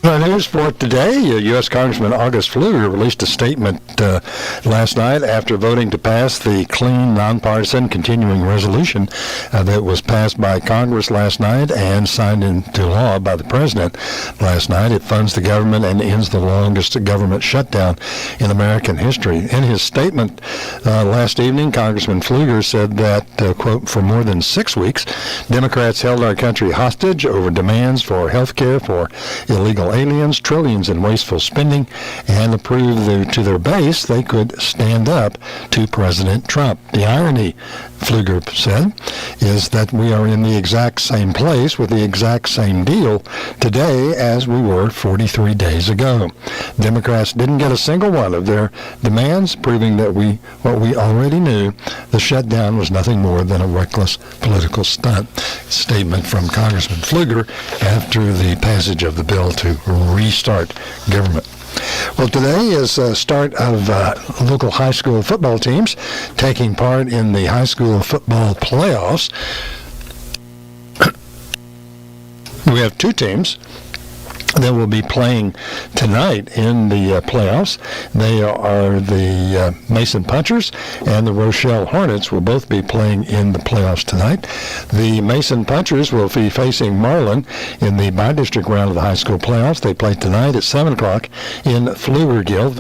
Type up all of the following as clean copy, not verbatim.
News for today, U.S. Congressman August Pfluger released a statement last night after voting to pass the clean, nonpartisan, continuing resolution that was passed by Congress last night and signed into law by the President last night. It funds the government and ends the longest government shutdown in American history. In his statement last evening, Congressman Pfluger said that, quote, for more than 6 weeks, Democrats held our country hostage over demands for health care for illegal aliens, trillions in wasteful spending, and to prove to their base they could stand up to President Trump. The irony, Pfluger said, is that we are in the exact same place with the exact same deal today as we were 43 days ago. Democrats didn't get a single one of their demands, proving that what we already knew, the shutdown was nothing more than a reckless political stunt. Statement from Congressman Pfluger after the passage of the bill to restart government. Well, today is the start of local high school football teams taking part in the high school football playoffs. We have two teams that will be playing tonight in the playoffs. They are the Mason Punchers and the Rochelle Hornets will both be playing in the playoffs tonight. The Mason Punchers will be facing Marlin in the by-district round of the high school playoffs. They play tonight at 7 o'clock in Pflugerville.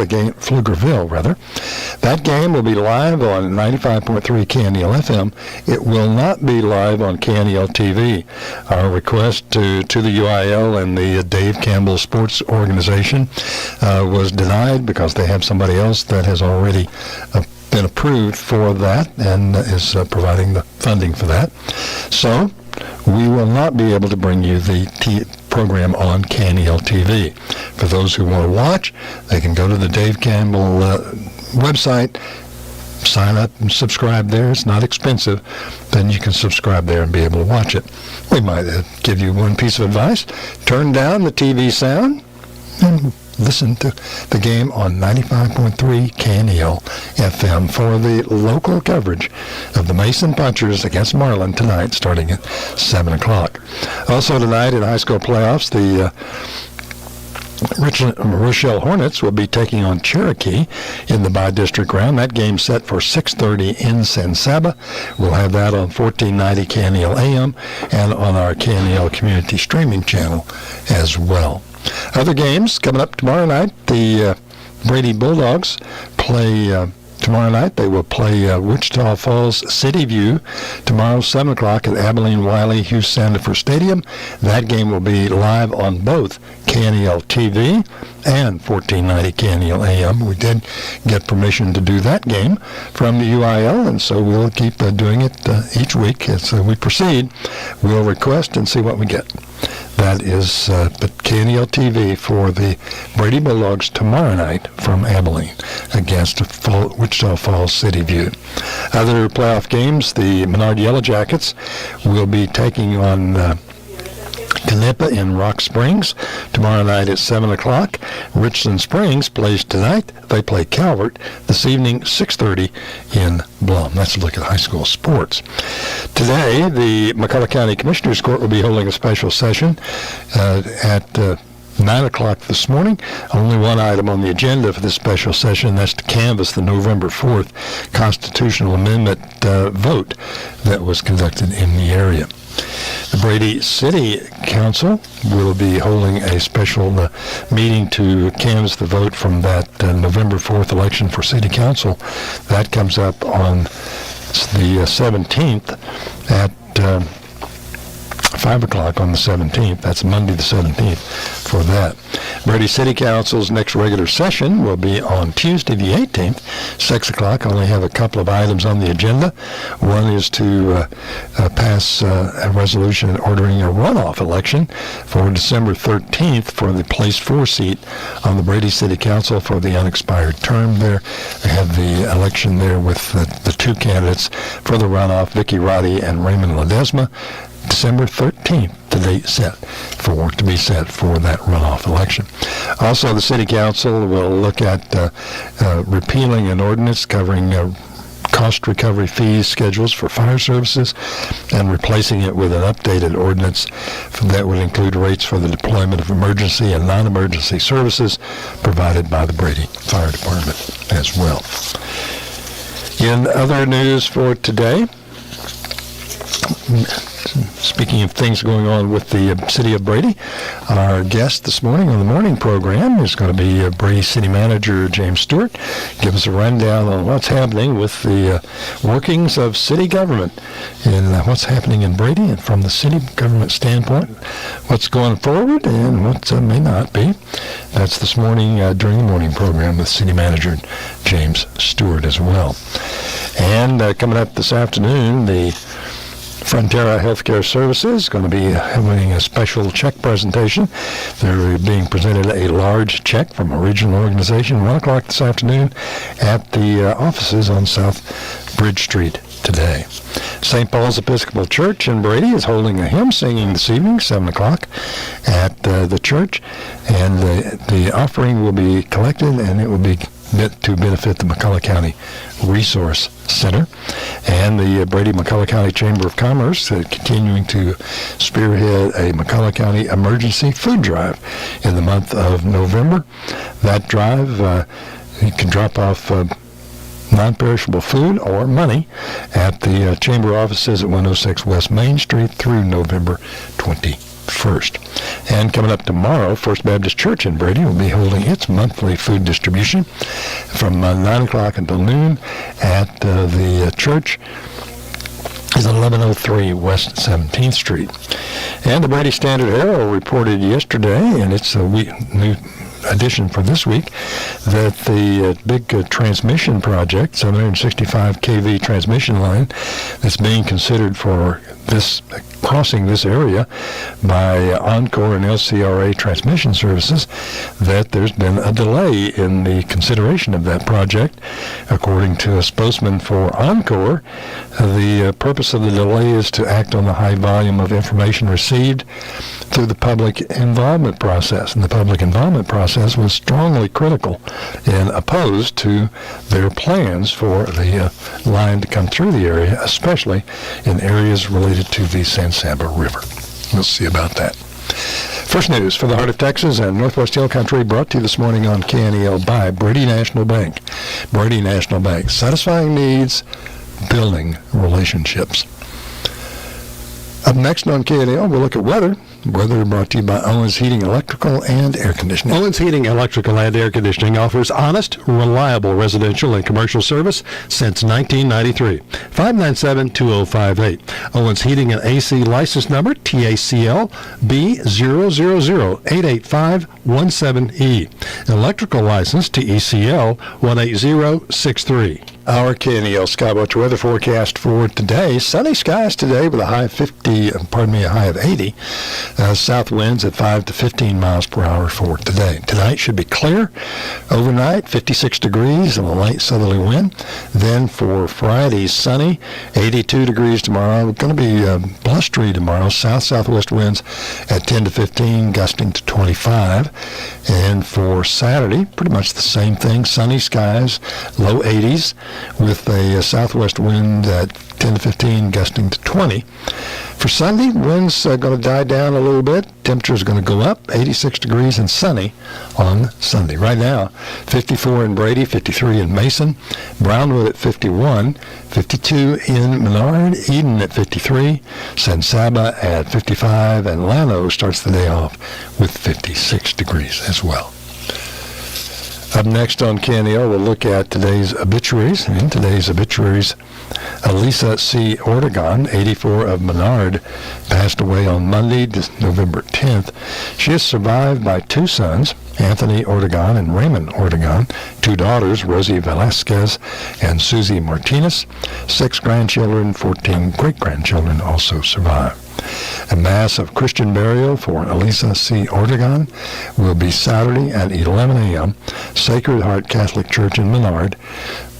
That game will be live on 95.3 KNEL FM. It will not be live on KNELtv. Our request to the UIL and the Dave Campbell Sports Organization was denied because they have somebody else that has already been approved for that and is providing the funding for that. So we will not be able to bring you the program on KNELtv. For those who want to watch, they can go to the Dave Campbell website, sign up and subscribe there. It's not expensive. Then you can subscribe there and be able to watch it. We might give you one piece of advice. Turn down the TV sound and listen to the game on 95.3 KNEL FM for the local coverage of the Mason Punchers against Marlin tonight starting at 7 o'clock. Also tonight in high school playoffs, the Rochelle Hornets will be taking on Cherokee in the by-district round. That game's set for 6:30 in San Saba. We'll have that on 1490 KNEL AM and on our KNEL community streaming channel as well. Other games coming up tomorrow night. The Brady Bulldogs play tomorrow night. They will play Wichita Falls City View tomorrow, 7 o'clock at Abilene Wiley Hughes Sandifer Stadium. That game will be live on both KNELtv and 1490 KNEL AM. We did get permission to do that game from the UIL, and so we'll keep doing it each week as we proceed. We'll request and see what we get. That is KNELtv for the Brady Bulldogs tomorrow night from Abilene against Wichita Falls City View. Other playoff games, the Menard Yellow Jackets will be taking on Canepa in Rock Springs tomorrow night at 7 o'clock. Richland Springs plays tonight. They play Calvert this evening, 6:30 in Blum. That's a look at high school sports. Today, the McCulloch County Commissioners Court will be holding a special session at 9 o'clock this morning. Only one item on the agenda for this special session, that's to canvass the November 4th constitutional amendment vote that was conducted in the area. The Brady City Council will be holding a special meeting to canvass the vote from that November 4th election for City Council. That comes up on the 17th at 5 o'clock on the 17th. That's Monday the 17th for that. Brady City Council's next regular session will be on Tuesday the 18th, 6 o'clock. I only have a couple of items on the agenda. One is to pass a resolution ordering a runoff election for December 13th for the Place 4 seat on the Brady City Council for the unexpired term there. They have the election there with the two candidates for the runoff, Vicky Roddy and Raymond Ledesma. December 13th, the date to be set for that runoff election. Also, the City Council will look at repealing an ordinance covering cost recovery fees schedules for fire services and replacing it with an updated ordinance that would include rates for the deployment of emergency and non-emergency services provided by the Brady Fire Department as well. In other news for today, speaking of things going on with the city of Brady, our guest this morning on the morning program is going to be Brady City Manager James Stewart. Give us a rundown on what's happening with the workings of city government and what's happening in Brady, and from the city government standpoint, what's going forward and what may not be. That's this morning during the morning program with City Manager James Stewart as well. And coming up this afternoon, the Frontera Healthcare Services is going to be having a special check presentation. They're being presented a large check from a regional organization, 1 o'clock this afternoon at the offices on South Bridge Street today. St. Paul's Episcopal Church in Brady is holding a hymn singing this evening, 7 o'clock at the church, and the offering will be collected and it will be to benefit the McCullough County Resource Center. And the Brady-McCullough County Chamber of Commerce continuing to spearhead a McCullough County emergency food drive in the month of November. That drive, you can drop off non-perishable food or money at the chamber offices at 106 West Main Street through November 21st. And coming up tomorrow, First Baptist Church in Brady will be holding its monthly food distribution from 9 o'clock until noon at the church is 1103 West 17th Street. And the Brady Standard-Herald reported yesterday, and it's a new edition for this week, that the big transmission project, 765 kV transmission line that's being considered for this crossing this area by Encore and LCRA transmission services, that there's been a delay in the consideration of that project. According to a spokesman for Encore, the purpose of the delay is to act on the high volume of information received through the public involvement process. And the public involvement process was strongly critical and opposed to their plans for the line to come through the area, especially in areas related to the San Saba River. We'll see about that. First news for the heart of Texas and Northwest Hill Country, brought to you this morning on KNEL by Brady National Bank. Brady National Bank, satisfying needs, building relationships. Up next on KNEL, we'll look at weather. Weather brought to you by Owens Heating, Electrical, and Air Conditioning. Owens Heating, Electrical, and Air Conditioning offers honest, reliable residential and commercial service since 1993. 597-2058. Owens Heating and AC license number TACL B00088517E. Electrical license TECL 18063. Our KNEL Skywatch weather forecast for today: sunny skies today with a high of a high of 80. South winds at 5 to 15 miles per hour for today. Tonight should be clear. Overnight, 56 degrees and a light southerly wind. Then for Friday, sunny, 82 degrees tomorrow. Going to be blustery tomorrow. South-southwest winds at 10 to 15, gusting to 25. And for Saturday, pretty much the same thing. Sunny skies, low 80s, with a southwest wind at 10 to 15, gusting to 20. For Sunday, winds are going to die down a little bit. Temperature is going to go up, 86 degrees and sunny on Sunday. Right now, 54 in Brady, 53 in Mason, Brownwood at 51, 52 in Menard, Eden at 53, San Saba at 55, and Llano starts the day off with 56 degrees as well. Up next on KNEL, we'll look at today's obituaries. In today's obituaries, Elisa C. Ortegon, 84, of Menard, passed away on Monday, November 10th. She is survived by two sons, Anthony Ortegon and Raymond Ortegon, two daughters, Rosie Velasquez and Susie Martinez, 6 grandchildren, 14 great-grandchildren also survive. A Mass of Christian burial for Elisa C. Ortegon will be Saturday at 11 a.m., Sacred Heart Catholic Church in Menard.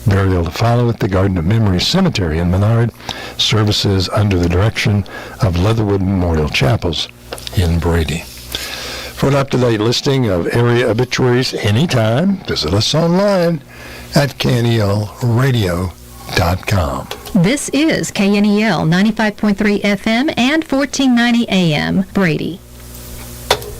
Burial to follow at the Garden of Memory Cemetery in Menard. Services under the direction of Leatherwood Memorial Chapels in Brady. For an up-to-date listing of area obituaries anytime, visit us online at KNELradio.com. KNELtv.com. This is KNEL 95.3 FM and 1490 AM, Brady.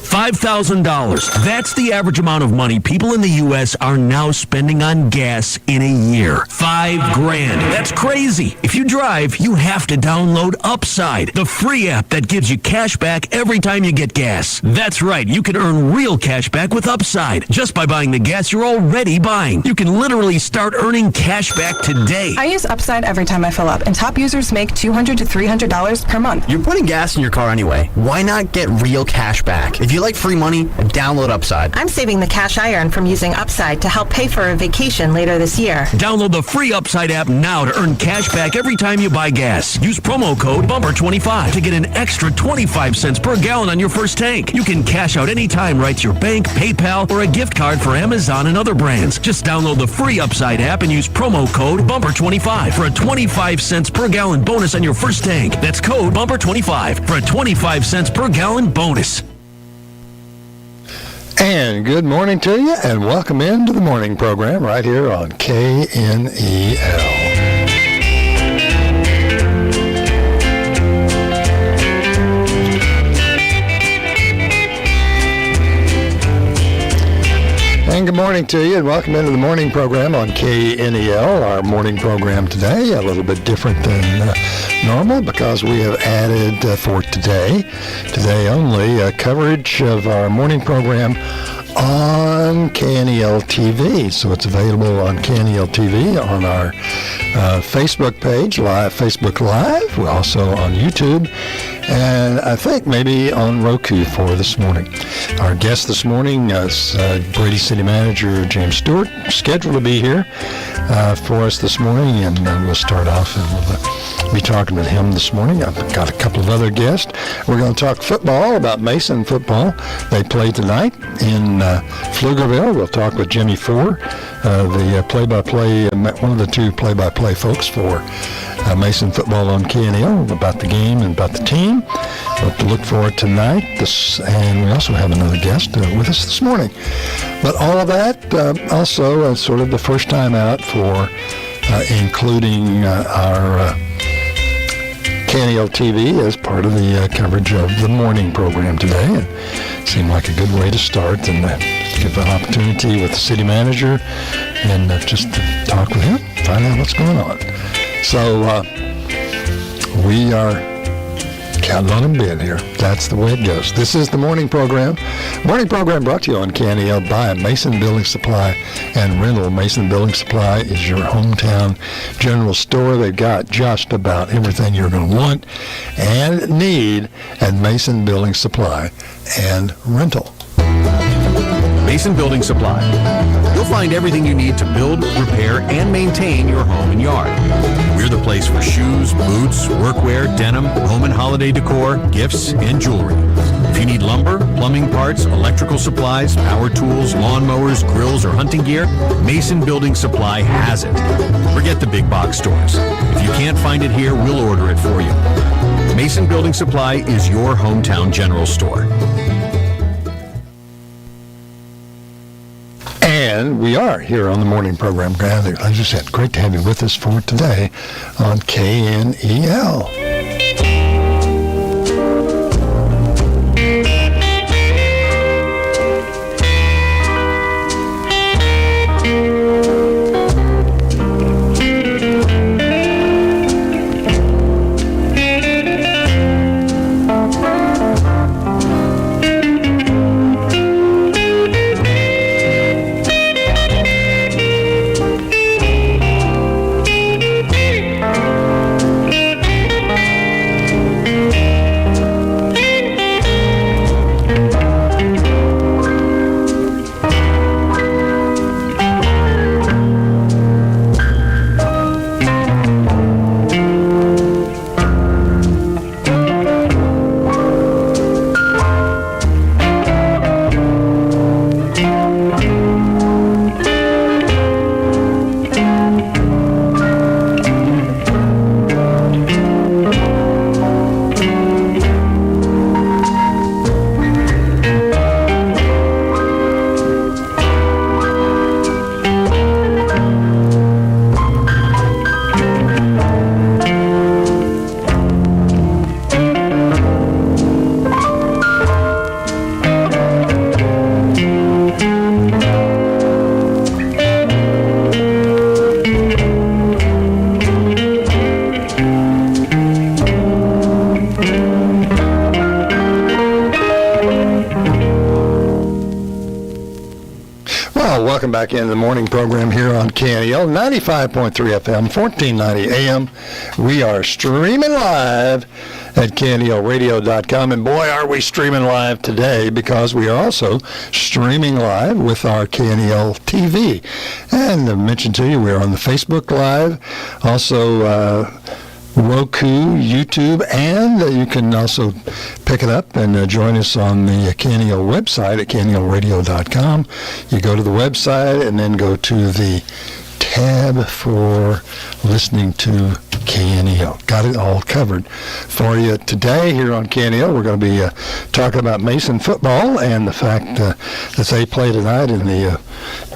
$5,000. That's the average amount of money people in the U.S. are now spending on gas in a year. $5,000. That's crazy. If you drive, you have to download Upside, the free app that gives you cash back every time you get gas. That's right. You can earn real cash back with Upside just by buying the gas you're already buying. You can literally start earning cash back today. I use Upside every time I fill up, and top users make $200 to $300 per month. You're putting gas in your car anyway. Why not get real cash back? If you like free money, download Upside. I'm saving the cash I earn from using Upside to help pay for a vacation later this year. Download the free Upside app now to earn cash back every time you buy gas. Use promo code BUMPER25 to get an extra 25 cents per gallon on your first tank. You can cash out anytime right to your bank, PayPal, or a gift card for Amazon and other brands. Just download the free Upside app and use promo code BUMPER25 for a 25 cents per gallon bonus on your first tank. That's code BUMPER25 for a 25 cents per gallon bonus. And good morning to you, and welcome into the morning program right here on KNEL. And good morning to you, and welcome into the morning program on KNEL. Our morning program today, a little bit different than normal because we have added for today only, coverage of our morning program on KNELtv. So it's available on KNELtv on our Facebook page, Facebook Live. We're also on YouTube, and I think maybe on Roku for this morning. Our guest this morning is Brady City Manager James Stewart, scheduled to be here for us this morning, and we'll start off and we'll be talking with him this morning. I've got a couple of other guests. We're going to talk football, about Mason football. They play tonight in Pflugerville. We'll talk with Jimmy Ford, the play-by-play, one of the two play-by-play folks for Mason football on KNEL, about the game and about the team. What to look for tonight. And we also have another guest with us this morning. But all of that also sort of the first time out for including our KNELtv as part of the coverage of the morning program today. And it seemed like a good way to start and give an opportunity with the city manager and just to talk with him, find out what's going on. So we are counting on him being here. That's the way it goes. This is the morning program. Morning program brought to you on KNEL by Mason Building Supply and Rental. Mason Building Supply is your hometown general store. They've got just about everything you're going to want and need at Mason Building Supply and Rental. Mason Building Supply. You'll find everything you need to build, repair, and maintain your home and yard. We're the place for shoes, boots, workwear, denim, home and holiday decor, gifts, and jewelry. If you need lumber, plumbing parts, electrical supplies, power tools, lawnmowers, grills, or hunting gear, Mason Building Supply has it. Forget the big box stores. If you can't find it here, we'll order it for you. Mason Building Supply is your hometown general store. And we are here on the morning program. As I just said, great to have you with us for today on KNEL. Well, welcome back into the morning program here on KNEL, 95.3 FM, 1490 AM. We are streaming live at KNELradio.com, and boy, are we streaming live today, because we are also streaming live with our KNELtv. And I mentioned to you, we're on the Facebook Live, also Roku, YouTube, and you can also pick it up and join us on the KNEL website at KNELradio.com. You go to the website and then go to the tab for listening to KNEL. Got it all covered for you today here on KNEL. We're going to be talking about Mason football and the fact that they play tonight in the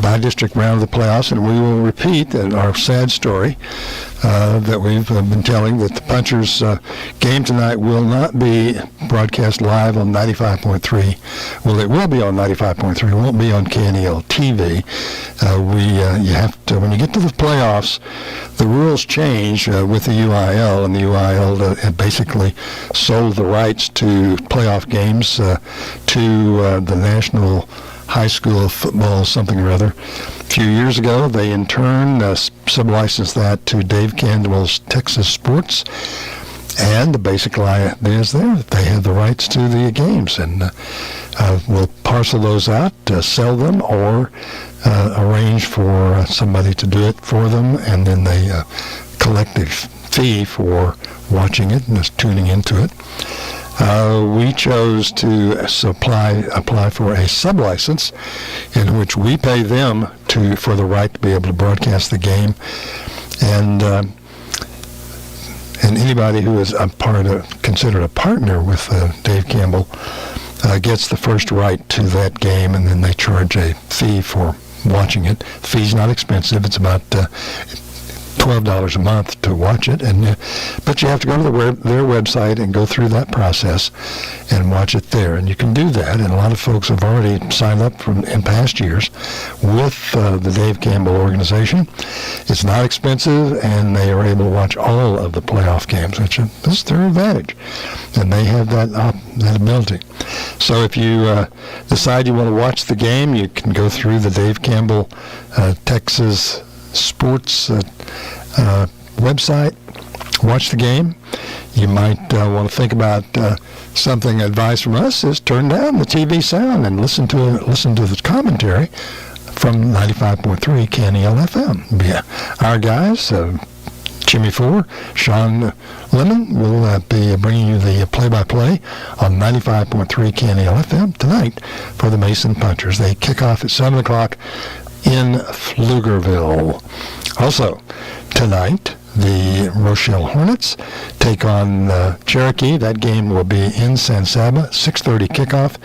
by-district round of the playoffs, and we will repeat our sad story that we've been telling, that the Punchers game tonight will not be broadcast live on 95.3. Well, it will be on 95.3. It won't be on KNELtv. You have to, when you get to the playoffs, the rules change with the UIL, and the UIL basically sold the rights to playoff games to the National High School of Football something or other. A few years ago, they in turn sub-licensed that to Dave Campbell's Texas Sports, and the basic idea is there that they have the rights to the games, and we'll parcel those out, sell them, or arrange for somebody to do it for them, and then they collect a fee for watching it and tuning into it. We chose to apply for a sub-license in which we pay them for the right to be able to broadcast the game, and anybody who is considered a partner with Dave Campbell gets the first right to that game, and then they charge a fee for watching it. The fee's not expensive. It's about $12 a month to watch it, but you have to go to their website and go through that process and watch it there, and you can do that. And a lot of folks have already signed up in past years with the Dave Campbell organization. It's not expensive, and they are able to watch all of the playoff games, which is their advantage, and they have that ability. So if you decide you want to watch the game, you can go through the Dave Campbell Texas Sports website, watch the game. You might want to think about advice from us is turn down the TV sound and listen to the commentary from 95.3 KNEL FM. Our guys, Jimmy Four, Sean Lemon, will be bringing you the play-by-play on 95.3 KNEL FM tonight for the Mason Punchers. They kick off at 7 o'clock in Pflugerville. Also, tonight, the Rochelle Hornets take on Cherokee. That game will be in San Saba, 6:30 kickoff.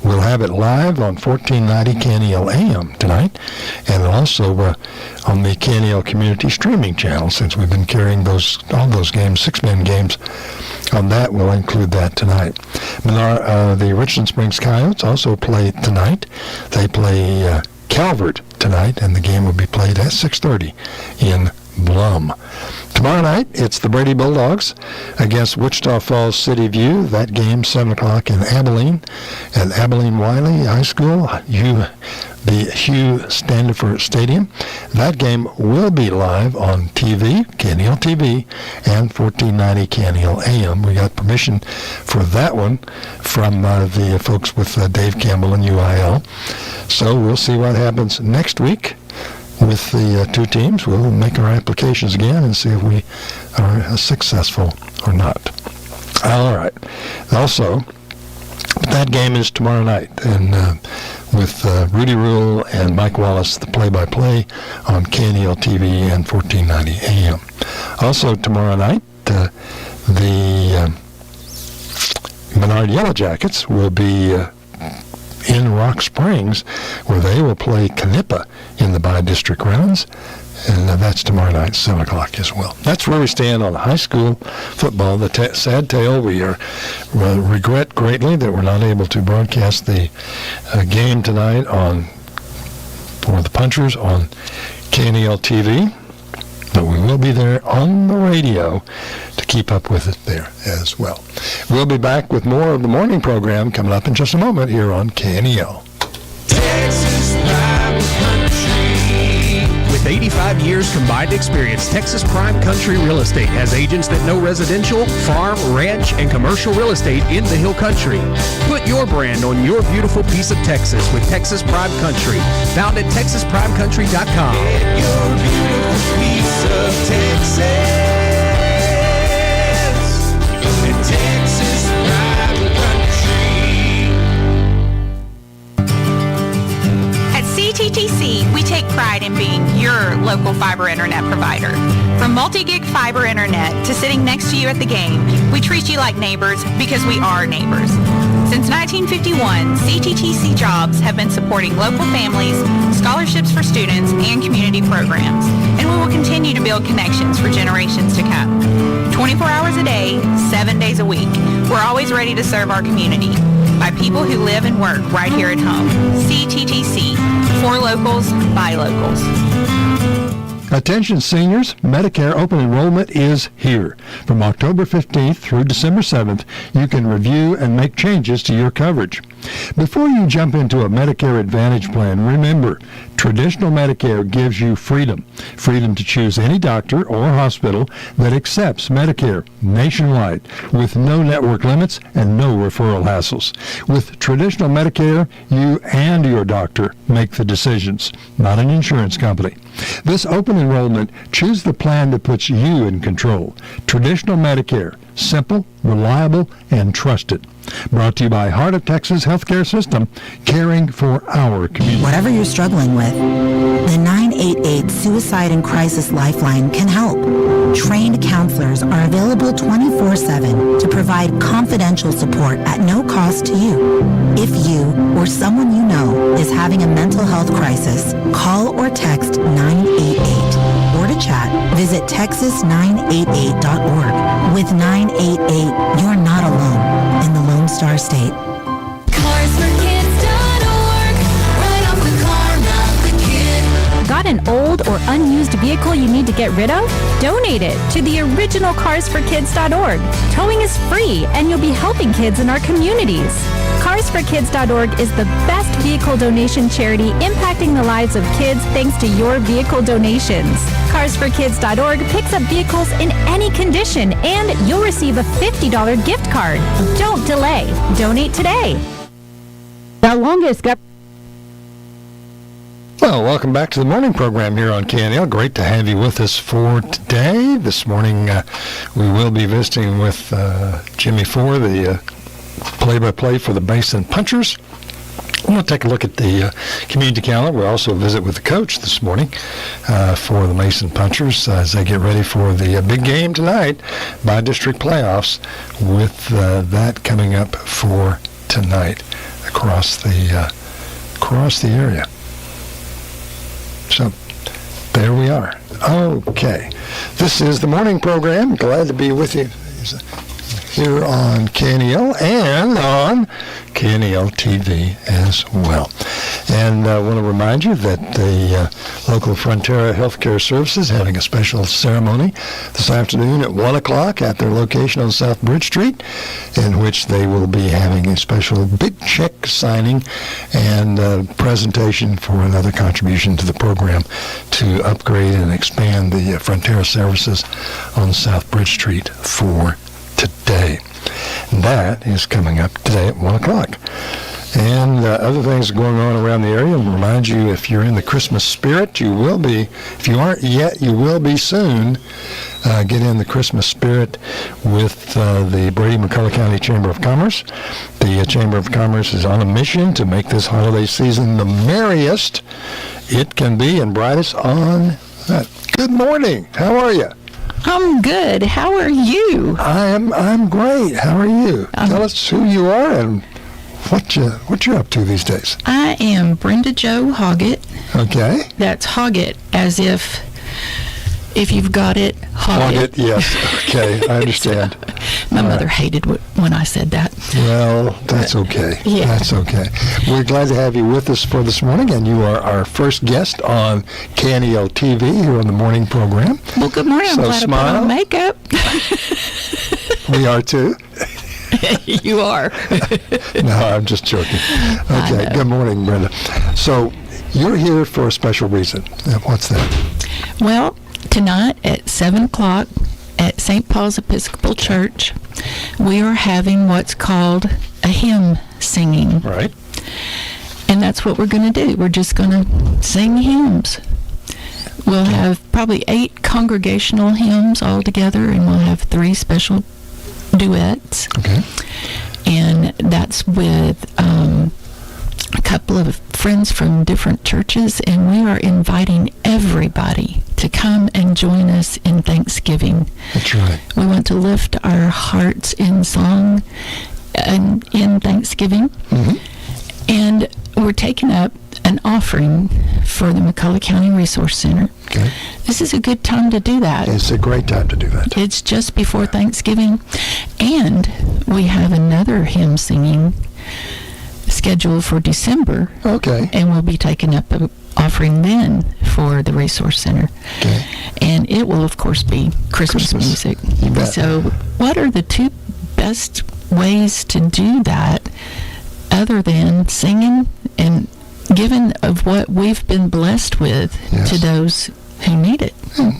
We'll have it live on 1490 KNEL AM tonight, and also on the KNEL Community Streaming Channel, since we've been carrying all those games, 6-man games. On that, we'll include that tonight. The Richland Springs Coyotes also play tonight. They play Calvert tonight, and the game will be played at 6:30 in Blum. Tomorrow night, it's the Brady Bulldogs against Wichita Falls City View. That game, 7 o'clock in Abilene at Abilene Wiley High School, the Hugh Standifer Stadium. That game will be live on TV, KNELtv, and 1490 KNEL AM. We got permission for that one from the folks with Dave Campbell and UIL. So we'll see what happens next week with the two teams. We'll make our applications again and see if we are successful or not. All right. Also, that game is tomorrow night, and with Rudy Rule and Mike Wallace, the play-by-play on KNELtv and 1490 AM. Also tomorrow night, the Menard Yellow Jackets will be in Rock Springs, where they will play Canepa in the by-district rounds, and that's tomorrow night, 7 o'clock as well. That's where we stand on high school football. The sad tale, we regret greatly that we're not able to broadcast the game tonight for the Punchers on KNELtv, but we will be there on the radio to keep up with it there as well. We'll be back with more of the morning program coming up in just a moment here on KNEL. Texas Bible. 25 years combined experience, Texas Prime Country Real Estate has agents that know residential, farm, ranch, and commercial real estate in the Hill Country. Put your brand on your beautiful piece of Texas with Texas Prime Country, found at TexasPrimeCountry.com. Get your beautiful piece of Texas at Texas Prime Country. At CTTC, we take pride in being your local fiber internet provider. From multi-gig fiber internet to sitting next to you at the game, we treat you like neighbors because we are neighbors. Since 1951, CTTC Jobs have been supporting local families, scholarships for students, and community programs. And we will continue to build connections for generations to come. 24 hours a day, 7 days a week. We're always ready to serve our community by people who live and work right here at home. CTTC, for locals, by locals. Attention seniors, Medicare open enrollment is here. From October 15th through December 7th, you can review and make changes to your coverage. Before you jump into a Medicare Advantage plan, remember, traditional Medicare gives you freedom. Freedom to choose any doctor or hospital that accepts Medicare nationwide with no network limits and no referral hassles. With traditional Medicare, you and your doctor make the decisions, not an insurance company. This open enrollment, choose the plan that puts you in control. Traditional Medicare, simple, reliable, and trusted. Brought to you by Heart of Texas Healthcare System, caring for our community. Whatever you're struggling with, the 988 Suicide and Crisis Lifeline can help. Trained counselors are available 24/7 to provide confidential support at no cost to you. If you or someone you know is having a mental health crisis, call or text 988. Or to chat, visit texas988.org. With 988, you're not alone in the Lone Star State. CarsForKids.org, right off the car, not the kid. Got an old or unused vehicle you need to get rid of? Donate it to the original CarsForKids.org. Towing is free, and you'll be helping kids in our communities. CarsForKids.org is the best vehicle donation charity impacting the lives of kids thanks to your vehicle donations. CarsForKids.org picks up vehicles in any condition, and you'll receive a $50 gift card. Don't delay. Donate today. The longest Well, welcome back to the morning program here on KNEL. Great to have you with us for today. This morning, we will be visiting with Jimmy Ford, the play-by-play for the Mason Punchers. I'm going to take a look at the community calendar. We'll also visit with the coach this morning for the Mason Punchers as they get ready for the big game tonight by district playoffs, with that coming up for tonight across the area. So there we are. Okay. This is the morning program. Glad to be with you here on KNEL and on KNELtv as well. And I want to remind you that the local Frontera Healthcare Services having a special ceremony this afternoon at 1 o'clock at their location on South Bridge Street, in which they will be having a special big check signing and presentation for another contribution to the program to upgrade and expand the Frontera services on South Bridge Street for today. That is coming up today at 1 o'clock. And other things going on around the area. I'll remind you, if you're in the Christmas spirit, you will be. If you aren't yet, you will be soon. Get in the Christmas spirit with the Brady McCullough County Chamber of Commerce. The Chamber of Commerce is on a mission to make this holiday season the merriest it can be and brightest on. Good morning. How are you? I'm good. How are you? I'm great. How are you? Tell us who you are and what you're up to these days. I am Brenda Jo Hoggett. Okay. That's Hoggett, as if you've got it, Hoggett. Yes. Okay, I understand. My mother hated when I said that. Well, that's okay. Yeah. That's okay. We're glad to have you with us for this morning, and you are our first guest on KNELtv here on the morning program. Well, good morning. I'm glad smile. I put on makeup. We are too. You are. No, I'm just joking. Okay, good morning, Brenda. So you're here for a special reason. What's that? Well, tonight at 7 o'clock at St. Paul's Episcopal Church, we are having what's called a hymn singing. Right. And that's what we're going to do. We're just going to sing hymns. We'll have probably 8 congregational hymns all together, and we'll have 3 special duets. Okay. And that's with a couple of friends from different churches, and we are inviting everybody to come and join us in Thanksgiving. That's right. We want to lift our hearts in song and in Thanksgiving. Mm-hmm. And we're taking up an offering for the McCullough County Resource Center. Okay. This is a good time to do that. It's a great time to do that. It's just before Thanksgiving. And we have another hymn singing scheduled for December. Okay. And we'll be taking up an offering then for the Resource Center. Okay. And it will, of course, be Christmas music. You bet. So what are the 2 best ways to do that other than singing and giving of what we've been blessed with to those who need it?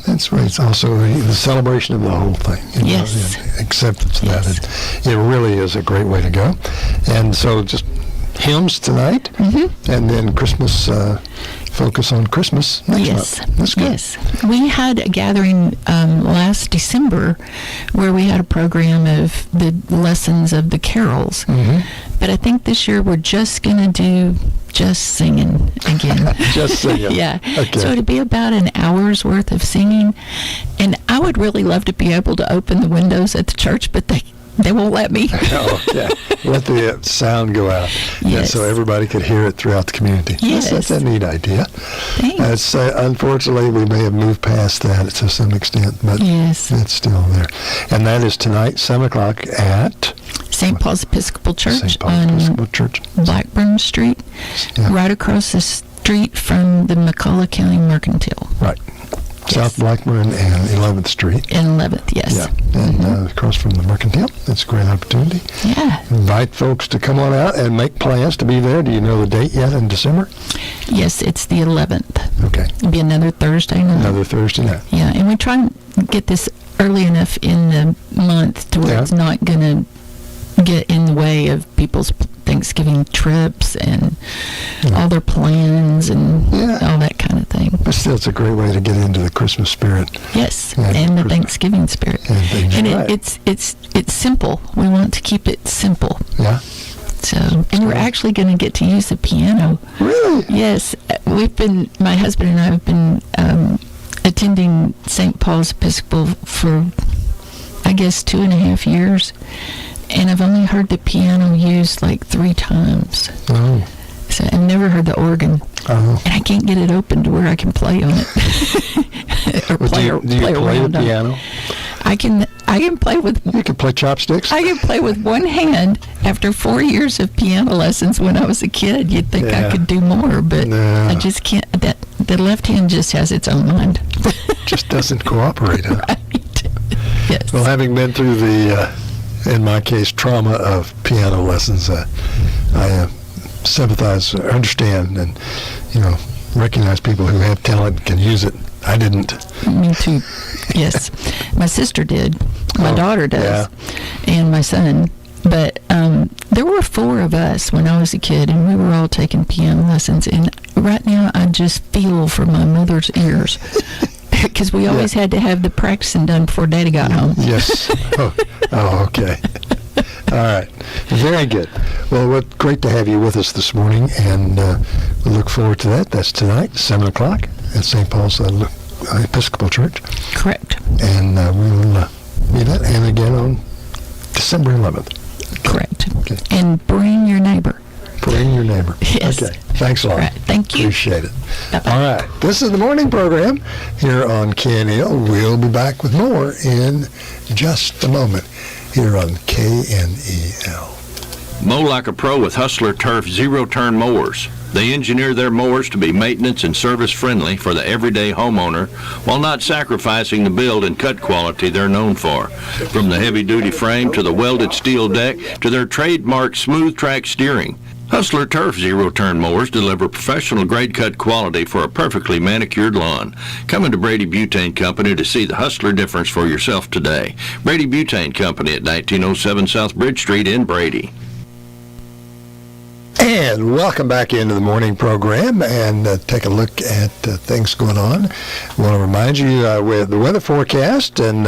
That's right. It's also the celebration of the whole thing. Yes. And acceptance of that. It really is a great way to go. And so just hymns tonight, and then Christmas, focus on Christmas next month. That's good. Yes. We had a gathering last December where we had a program of the lessons of the carols. But I think this year we're just going to do just singing again. Just singing. Yeah. Okay. So it'll be about an hour's worth of singing. And I would really love to be able to open the windows at the church, but they won't let me. Okay. Let the sound go out. Yes. So everybody could hear it throughout the community. Yes. That's a neat idea. Thanks. Unfortunately, we may have moved past that to some extent, but it's still there. And that is tonight, 7 o'clock at St. Paul's Episcopal Church St. Paul's on Episcopal Church. Blackburn Street, right across the street from the McCullough County Mercantile. Right. South Blackburn and 11th Street. And 11th, yes. Yeah, and across from the Mercantile. That's a great opportunity. Yeah. Invite folks to come on out and make plans to be there. Do you know the date yet in December? Yes, it's the 11th. Okay. It'll be another Thursday night. Another Thursday night. Yeah, and we try and get this early enough in the month to where it's not going to get in the way of people's Thanksgiving trips and all their plans and all that kind of thing. But still, it's a great way to get into the Christmas spirit. Yes, and the Thanksgiving spirit. And it's simple. We want to keep it simple. Yeah. So, and we're actually going to get to use the piano. Really? Yes. My husband and I have been attending St. Paul's Episcopal for, I guess, 2.5 years. And I've only heard the piano used like 3 times. Oh. So I've never heard the organ. Oh. And I can't get it open to where I can play on it. Or do you play the piano? I can play with... You can play chopsticks? I can play with one hand. After 4 years of piano lessons when I was a kid, you'd think I could do more, but I just can't. The left hand just has its own mind. Just doesn't cooperate, huh? Right. Yes. Well, having been through the... in my case, trauma of piano lessons, I sympathize, understand, and, recognize people who have talent and can use it. I didn't. Me too. Yes. My sister did. My daughter does. And my son. But there were 4 of us when I was a kid, and we were all taking piano lessons. And right now, I just feel for my mother's ears. Because we always had to have the practicing done before Daddy got home. Yes. Oh, okay. All right. Very good. Well, great to have you with us this morning, and we look forward to that. That's tonight, 7 o'clock at St. Paul's Episcopal Church. Correct. And we'll be that, and again on December 11th. Correct. Okay. And bring your neighbor. Bring your neighbor. Yes. Okay. Thanks a lot. Right. Thank you. Appreciate it. Bye-bye. All right. This is the morning program here on KNEL. We'll be back with more in just a moment here on KNEL. Mow like a pro with Hustler Turf zero-turn mowers. They engineer their mowers to be maintenance and service friendly for the everyday homeowner while not sacrificing the build and cut quality they're known for. From the heavy-duty frame to the welded steel deck to their trademark smooth track steering, Hustler Turf zero-turn mowers deliver professional-grade cut quality for a perfectly manicured lawn. Come into Brady Butane Company to see the Hustler difference for yourself today. Brady Butane Company at 1907 South Bridge Street in Brady. And welcome back into the morning program and take a look at things going on. I want to remind you we have the weather forecast, and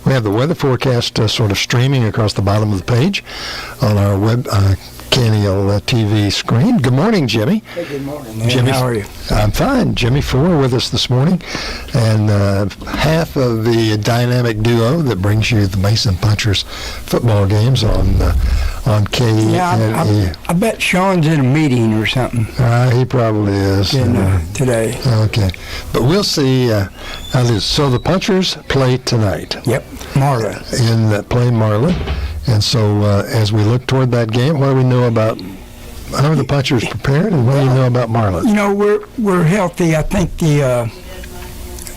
we have the weather forecast sort of streaming across the bottom of the page on our web KNELtv screen. Good morning, Jimmy. Hey, good morning, man. Jimmy, how are you? I'm fine. Jimmy Ford with us this morning, and half of the dynamic duo that brings you the Mason Punchers football games on KNEL. Yeah, I bet Sean's in a meeting or something. He probably is. Today. Okay. But we'll see how this. So the Punchers play tonight. Yep, Marlin. Play Marlin. And so as we look toward that game, what do we know about how are the Punchers prepared, and what do you know about Marlin? You know, we're healthy. I think the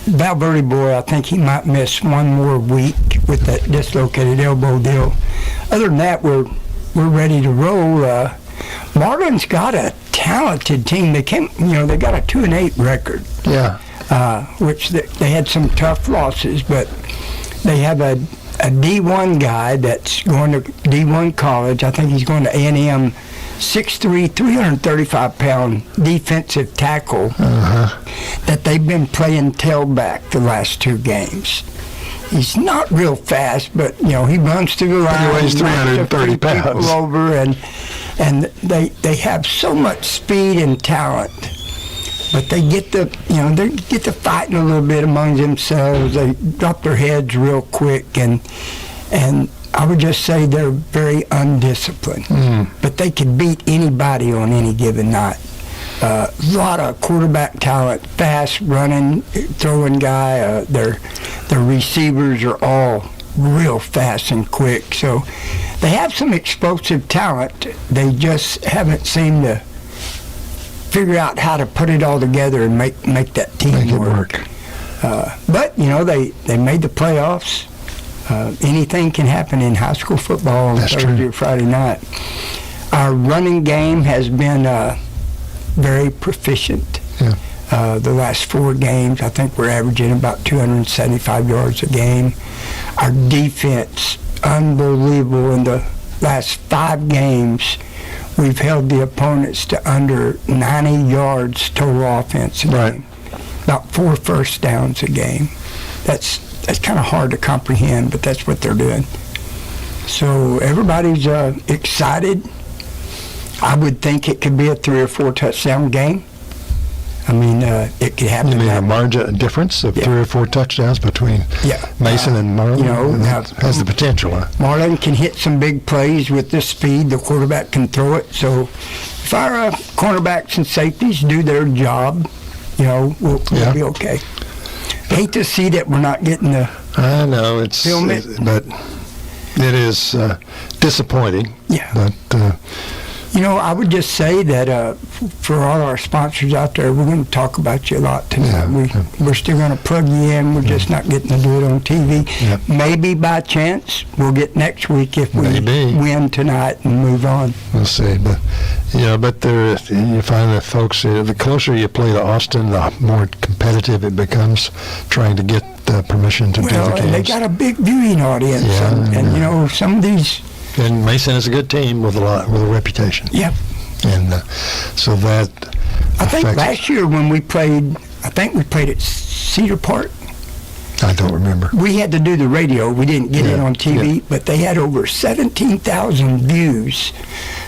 Valverde boy, I think he might miss one more week with that dislocated elbow deal. Other than that, we're ready to roll. Marlin's got a talented team. They got a 2-8 record. Yeah. Which they had some tough losses, but they have a D1 guy that's going to D1 college. I think he's going to A&M, 6'3", 335-pound defensive tackle that they've been playing tailback the last 2 games. He's not real fast, but he runs through the line. He weighs 330 pounds. Over, and they have so much speed and talent. But they get to fighting a little bit among themselves. They drop their heads real quick, and I would just say they're very undisciplined. But they can beat anybody on any given night. A lot of quarterback talent, fast running, throwing guy. Their receivers are all real fast and quick. So they have some explosive talent. They just haven't seemed to figure out how to put it all together and make that team work. But they made the playoffs. Anything can happen in high school football on Thursday or Friday night. Our running game has been very proficient. The last 4 games, I think we're averaging about 275 yards a game. Our defense, unbelievable. In the last 5 games, we've held the opponents to under 90 yards total offense a game. About 4 first downs a game. That's kind of hard to comprehend, but that's what they're doing. So everybody's excited. I would think it could be a 3 or 4 touchdown game. I mean, it could happen. You mean a margin, a difference of 3 or 4 touchdowns between Mason and Marlin? Has the potential. Marlin can hit some big plays with this speed. The quarterback can throw it. So if our cornerbacks and safeties do their job, we'll be okay. Hate to see that we're not getting the I know, film it. But it is disappointing. Yeah. But I would just say that for all our sponsors out there, we're going to talk about you a lot tonight. We're still going to plug you in. We're just not getting to do it on TV. Maybe by chance we'll get next week if we win tonight and move on. We'll see. But you find that folks, the closer you play to Austin, the more competitive it becomes, trying to get permission to do the games. And they got a big viewing audience, and some of these. And Mason is a good team with a reputation. Yep. And so that I think last year when we played, at Cedar Park. I don't remember. We had to do the radio. We didn't get it on TV, but they had over 17,000 views.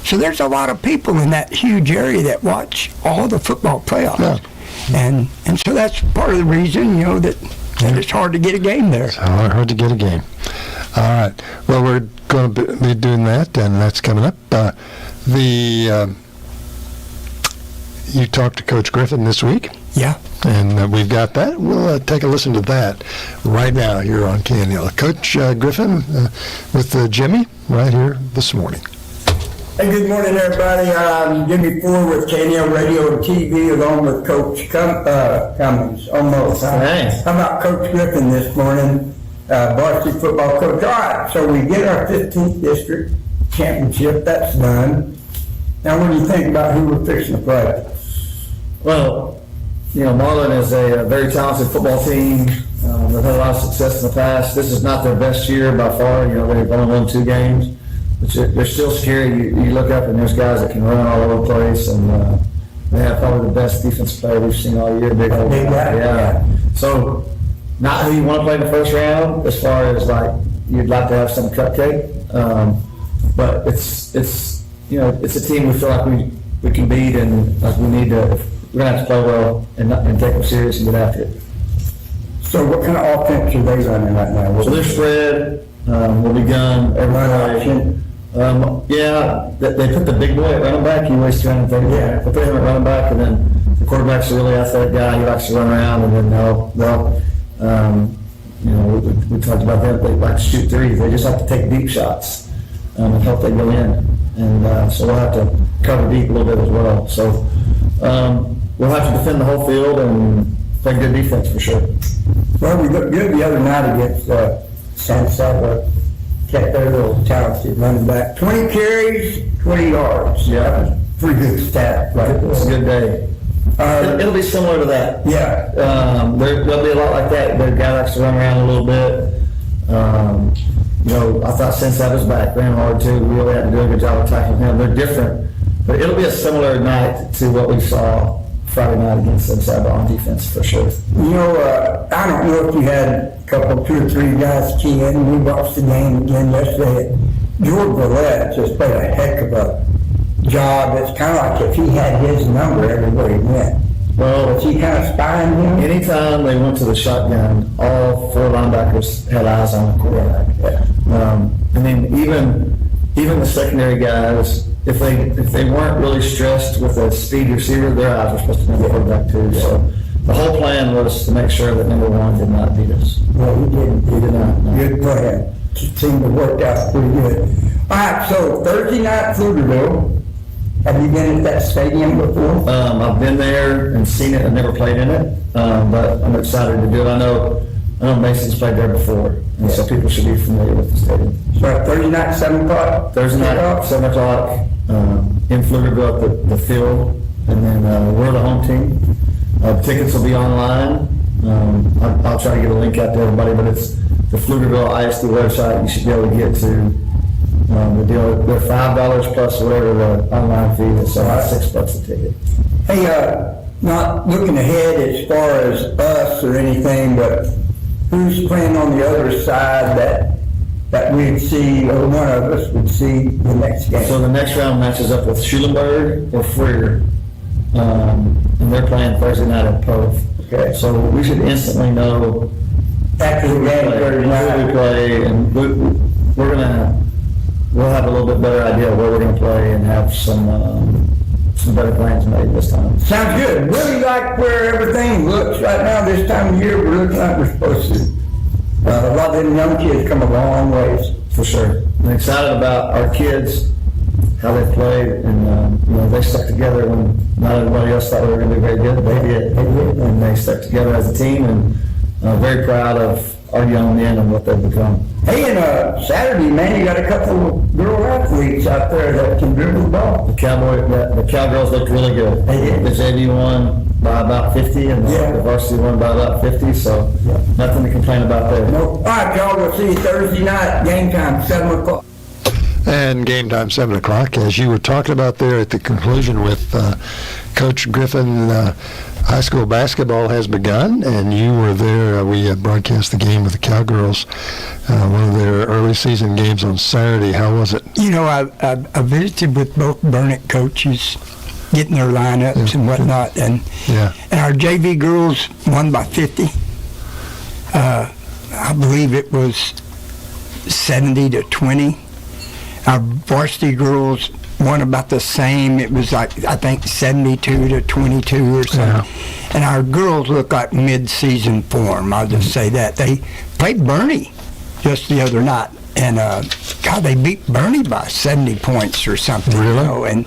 So there's a lot of people in that huge area that watch all the football playoffs. And so that's part of the reason, that it's hard to get a game there. It's hard to get a game. All right. Well, we're going to be doing that, and that's coming up. You talked to Coach Griffin this week. Yeah. And we've got that. We'll take a listen to that right now here on KNEL. Coach Griffin with Jimmy right here this morning. Hey, good morning, everybody. I'm Jimmy Ford with KNEL Radio and TV, along with Coach Cummings. Almost. Nice. How about Coach Griffin this morning? Varsity football coach. All right, so we get our 15th district championship. That's done. Now, what do you think about who we're fixing to play? Well, Marlin is a very talented football team. They've had a lot of success in the past. This is not their best year by far. They've only won 2 games. But they're still scary. You look up and there's guys that can run all over the place, and they have probably the best defensive player we've seen all year. Big old guy. Yeah. So, not who you want to play in the first round as far as you'd like to have some cupcake. But it's a team we feel like we can beat, and we need to. We're gonna have to play well and take them serious and get after it. So what kind of offense are they running right now? So they're spread. Will be gun every play. They put the big boy at running back. He weighs 230. Yeah, they put him at running back, and then the quarterback's a really athletic guy. He likes to run around, and then we talked about that. They like to shoot threes. They just like to take deep shots and help they go in. And so we'll have to cover deep a little bit as well. So we'll have to defend the whole field and play good defense for sure. Well, we looked good the other night against San Saba. Kept their little talented running back. 20 carries, 20 yards. Yeah. Pretty good stat. Right. It's a good day. It'll be similar to that. Yeah. There'll be a lot like that. The guy likes to run around a little bit. I thought San Saba's back, ran hard too. We really had to do a good job of tackling him. They're different, but it'll be a similar night to what we saw Friday night against San Saba on defense for sure. I don't know if you had a couple, 2 or 3 guys key in. We watched the game again yesterday. George Villette just played a heck of a job. It's kind of like if he had his number everywhere he went. Well, was he kind of spying him? Anytime they went to the shotgun, all 4 linebackers had eyes on the quarterback. And then even the secondary guys, if they weren't really stressed with a speed receiver, their eyes were supposed to be on the quarterback too. So the whole plan was to make sure that number 1 did not beat us. Well, he didn't. He did not. No. Good plan. It seemed to work out pretty good. All right, so Thursday night, Pflugerville. Have you been at that stadium before? I've been there and seen it. I've never played in it, but I'm excited to do it. I know Mason's played there before, and so people should be familiar with the stadium. So Thursday night, 7 o'clock? Thursday night, 7 o'clock, in Pflugerville at the field, and then we're the home team. Tickets will be online. I'll try to get a link out to everybody, but it's the Pflugerville ISD website. You should be able to get to the deal. They're $5 plus whatever the online fee is, so $6 a ticket. Hey, not looking ahead as far as us or anything, but who's playing on the other side that we'd see, or one of us would see the next game? So the next round matches up with Schulenburg or Freer, and they're playing Thursday night at Perth. Okay. So we should instantly know after the game Thursday night who we play, and we'll have a little bit better idea of where we're going to play and have some better plans made this time. Sounds good. Really like where everything looks right now. This time of year, we're looking like we're supposed to. A lot of them young kids come a long ways. For sure. I'm excited about our kids, how they played, and they stuck together when not everybody else thought we were going to be very good. They did, and they stuck together as a team, and very proud of our young men and what they've become. Hey, and Saturday, man, you got a couple of girl athletes out there that can dribble the ball. The Cowgirls looked really good. They did. The JV won by about 50, and the varsity won by about 50, so nothing to complain about there. Nope. All right, y'all, we'll see you Thursday night, game time, 7 o'clock. And game time, 7 o'clock. As you were talking about there at the conclusion with Coach Griffin, high school basketball has begun, and you were there. We broadcast the game with the Cowgirls, one of their early season games on Saturday. How was it? I visited with both Burnett coaches, getting their lineups and whatnot, and our JV girls won by 50. I believe it was 70-20. Our varsity girls won about the same. It was like, I think, 72-22 or something. Yeah. And our girls look like mid-season form. I'll just say that. They played Bernie just the other night. And, God, they beat Bernie by 70 points or something. Really?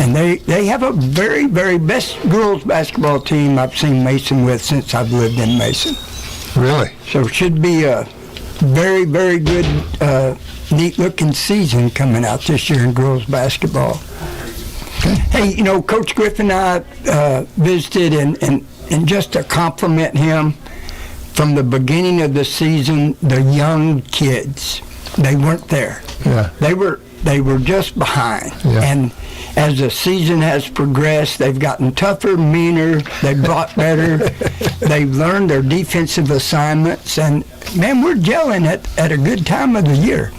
And they have a very, very best girls basketball team I've seen Mason with since I've lived in Mason. Really? So it should be a very, very good, neat-looking season coming out this year in girls basketball. Hey, Coach Griffin and I visited, and just to compliment him, from the beginning of the season, the young kids, they weren't there. Yeah. They were just behind. Yeah. And as the season has progressed, they've gotten tougher, meaner, they've brought better, they've learned their defensive assignments, and, man, we're gelling at a good time of the year.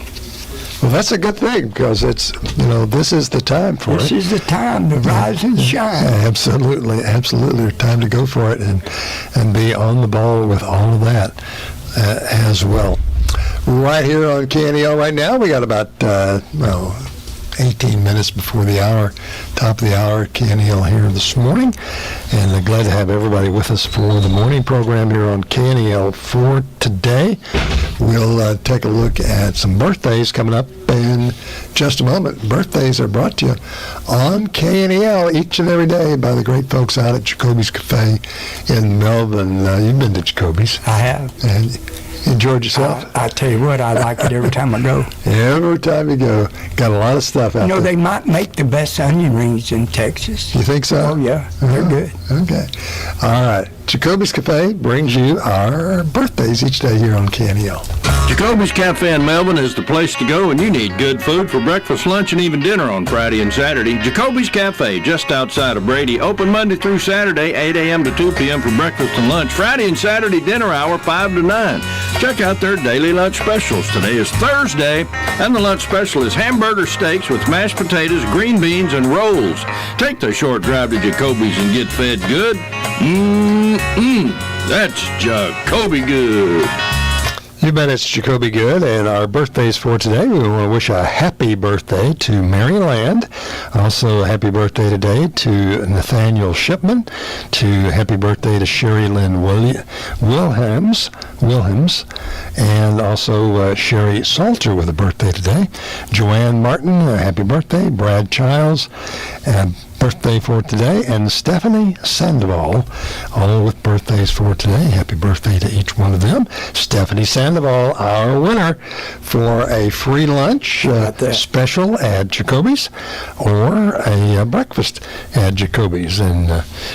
Well, that's a good thing, because it's, this is the time for it. This is the time to rise and shine. Yeah, absolutely. Time to go for it and be on the ball with all of that as well. Right here on KNEL right now, we got about, 18 minutes before the hour, top of the hour, KNEL here this morning. And glad to have everybody with us for the morning program here on KNEL for today. We'll take a look at some birthdays coming up in just a moment. Birthdays are brought to you on KNEL each and every day by the great folks out at Jacoby's Cafe in Melbourne. You've been to Jacoby's. I have. And enjoyed yourself? I tell you what, I like it every time I go. Every time you go. Got a lot of stuff out there. They might make the best onion rings in Texas. You think so? Oh, yeah. They're good. Okay. All right. Jacoby's Cafe brings you our birthdays each day here on KNEL. Jacoby's Cafe in Melbourne is the place to go when you need good food for breakfast, lunch, and even dinner on Friday and Saturday. Jacoby's Cafe, just outside of Brady, open Monday through Saturday, 8 a.m. to 2 p.m. for breakfast and lunch. Friday and Saturday dinner hour, 5 to 9. Check out their daily lunch specials. Today is Thursday, and the lunch special is hamburger steaks with mashed potatoes, green beans, and rolls. Take the short drive to Jacoby's and get fed good. That's Jacoby good. You bet it's Jacoby Good, and our birthdays for today, we want to wish a happy birthday to Mary Land. Also, a happy birthday today to Nathaniel Shipman. To happy birthday to Sherry Lynn Wilhelms, and also Sherry Salter with a birthday today. Joanne Martin, happy birthday. Brad Childs, birthday for today, and Stephanie Sandoval, all with birthdays for today. Happy birthday to each one of them. Stephanie Sandoval, our winner for a free lunch special at Jacoby's or a breakfast at Jacoby's. And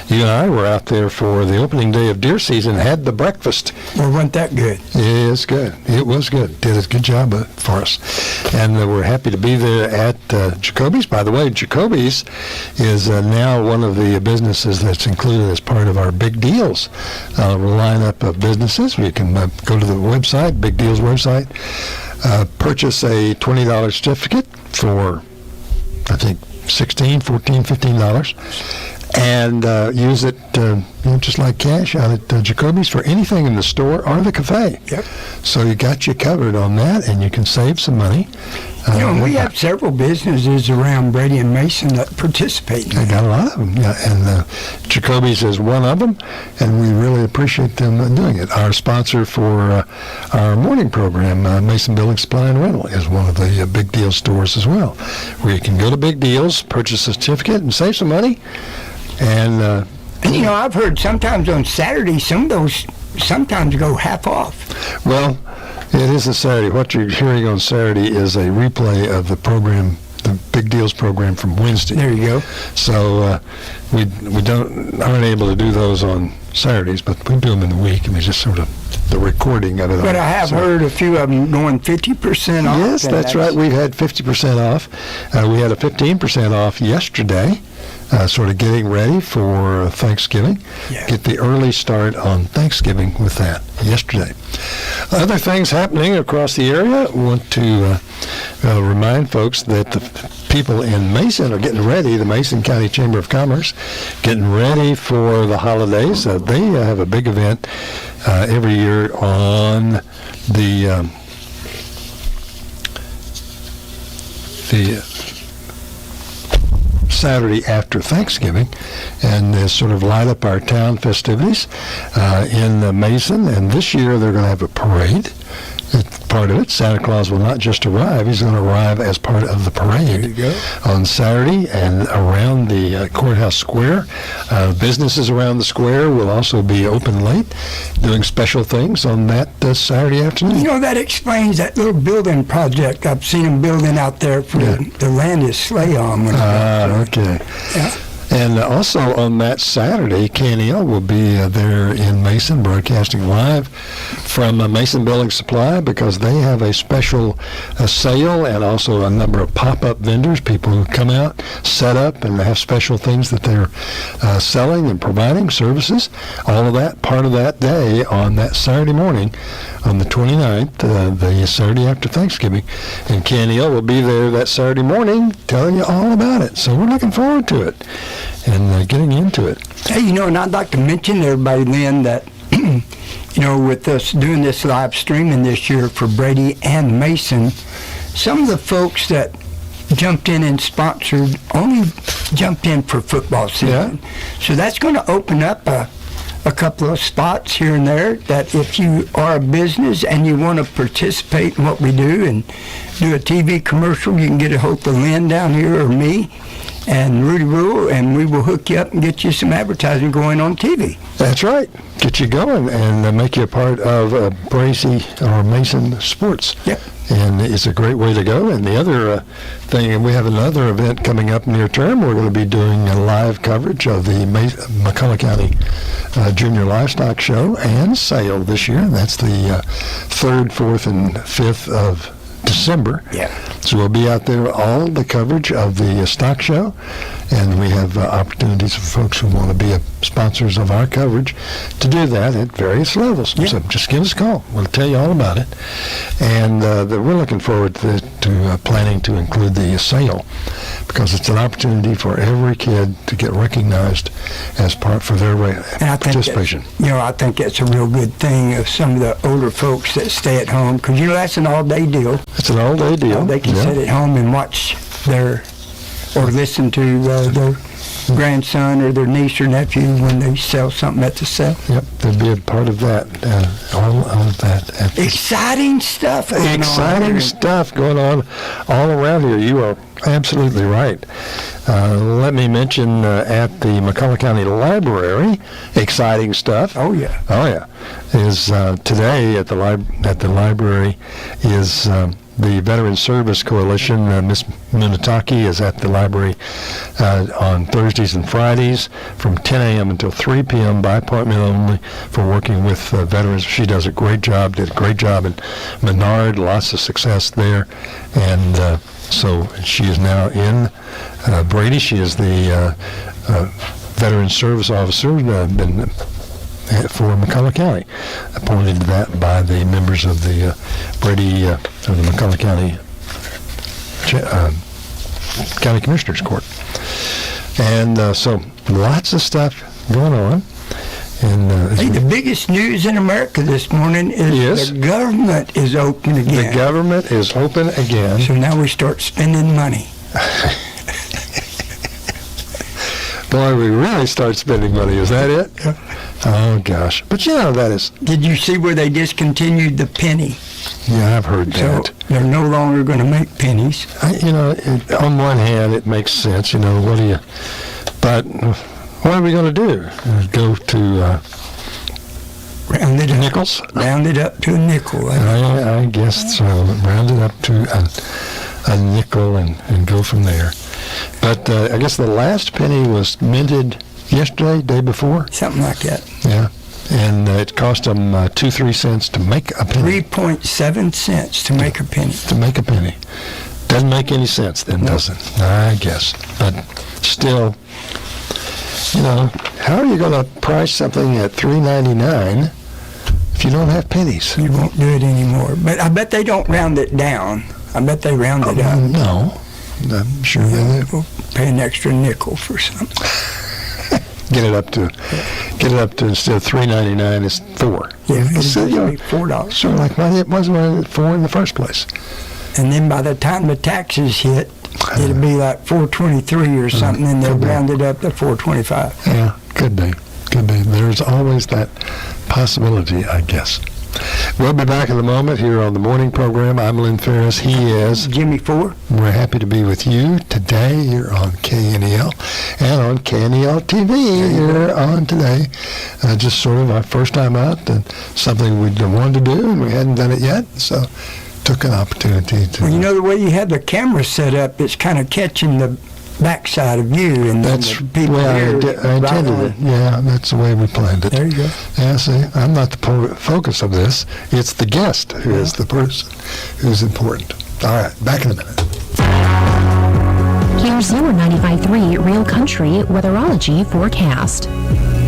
you and I were out there for the opening day of deer season, had the breakfast. Well, wasn't that good? It's good. It was good. Did a good job for us. And we're happy to be there at Jacoby's. By the way, Jacoby's is now one of the businesses that's included as part of our Big Deals lineup of businesses. You can go to the website, Big Deals website, purchase a $20 certificate for, I think, $16, $14, $15, and use it just like cash out at Jacoby's for anything in the store or the cafe. Yep. So you got you covered on that, and you can save some money. We have several businesses around Brady and Mason that participate in that. Got a lot of them, yeah, and Jacoby's is one of them, and we really appreciate them doing it. Our sponsor for our morning program, Mason Building Supply and Rental, is one of the Big Deal stores as well, where you can go to Big Deals, purchase a certificate, and save some money. And I've heard sometimes on Saturday, some of those sometimes go half off. Well, it is a Saturday. What you're hearing on Saturday is a replay of the program, the Big Deals program from Wednesday. There you go. So we aren't able to do those on Saturdays, but we do them in the week, and we just sort of the recording of it. But I have heard a few of them going 50% off. Yes, that's right. We've had 50% off. We had a 15% off yesterday. Sort of getting ready for Thanksgiving. Yeah. Get the early start on Thanksgiving with that yesterday. Other things happening across the area. I want to remind folks that the people in Mason are getting ready, the Mason County Chamber of Commerce, getting ready for the holidays. They have a big event every year on the Saturday after Thanksgiving, and sort of light up our town festivities in Mason. And this year they're going to have a parade Part of it, Santa Claus will not just arrive, he's going to arrive as part of the parade on Saturday and around the courthouse square. Businesses around the square will also be open late, doing special things on that Saturday afternoon. You know, that explains that little building project I've seen them building out there for the land is sleigh on. Okay. Yeah. And also on that Saturday, KNEL will be there in Mason, broadcasting live from Mason Building Supply, because they have a special sale and also a number of pop-up vendors, people who come out, set up, and have special things that they're selling and providing services. All of that, part of that day on that Saturday morning on the 29th, the Saturday after Thanksgiving. And KNEL will be there that Saturday morning telling you all about it. So we're looking forward to it and getting into it. Hey, you know, and I'd like to mention to everybody, Lynn, that, you know, with us doing this live streaming this year for Brady and Mason, some of the folks that jumped in and sponsored only jumped in for football season. Yeah. So that's going to open up a couple of spots here and there that if you are a business and you want to participate in what we do and do a TV commercial, you can get a hold of Lynn down here or me and Rudy Rule, and we will hook you up and get you some advertising going on TV. That's right. Get you going and make you a part of Bracy or Mason Sports. Yep. And it's a great way to go. And the other thing, and we have another event coming up near term. We're going to be doing a live coverage of the McCullough County Junior Livestock Show and Sale this year. That's the 3rd, 4th, and 5th of December. Yeah. So we'll be out there, all the coverage of the stock show, and we have opportunities for folks who want to be sponsors of our coverage to do that at various levels. Yeah. So just give us a call. We'll tell you all about it. And we're looking forward to planning to include the sale, because it's an opportunity for every kid to get recognized as part for their participation. I think that's a real good thing of some of the older folks that stay at home, because, that's an all-day deal. It's an all-day deal. They can sit at home and watch or listen to their grandson or their niece or nephew when they sell something at the sale. Yep, they'll be a part of that. All of that. Exciting stuff. Exciting stuff going on all around here. You are absolutely right. Let me mention at the McCullough County Library, exciting stuff. Oh yeah. Is today at the library is the Veteran Service Coalition. Ms. Munataki is at the library on Thursdays and Fridays from 10 a.m. until 3 p.m. by appointment only for working with veterans. She does a great job, did a great job in Menard, lots of success there. And so she is now in Brady. She is the Veteran Service Officer, been for McCullough County, appointed to that by the members of the Brady or the McCullough County County Commissioners Court. And so lots of stuff going on. And the biggest news in America this morning is the government is open again. The government is open again. So now we start spending money. Boy, we really start spending money. Is that it? Yeah. Oh, gosh. But that is... Did you see where they discontinued the penny? Yeah, I've heard that. So they're no longer going to make pennies. On one hand, it makes sense. But what are we going to do? Go to... round it nickels? Round it up to a nickel. I guess so. Round it up to a nickel and go from there. But I guess the last penny was minted yesterday, day before. Something like that. Yeah. And it cost them 2-3 cents to make a penny. 3.7 cents to make a penny. To make a penny. Doesn't make any sense then, does it? I guess. But still, how are you going to price something at $3.99 if you don't have pennies? You won't do it anymore. But I bet they don't round it down. I bet they round it up. No. I'm sure they will pay an extra nickel for something. Get it up to instead of $3.99, it's $4. Yeah, it's $4. So why it wasn't $4 in the first place? And then by the time the taxes hit, it'll be like $4.23 or something, and they'll round it up to $4.25. Yeah, could be. There's always that possibility, I guess. We'll be back in a moment here on the morning program. I'm Lynn Ferris. He is Jimmy Ford. We're happy to be with you today here on KNEL and on KNELtv here on today. Just sort of our first time out, and something we wanted to do, and we hadn't done it yet, so took an opportunity to. Well, you know, the way you had the camera set up, it's kind of catching the backside of you, and that's the people I intended it. Yeah, that's the way we planned it. There you go. Yeah, see, I'm not the focus of this. It's the guest who is the person who's important. All right, back in a minute. Here's your 95.3 Real Country Weatherology forecast.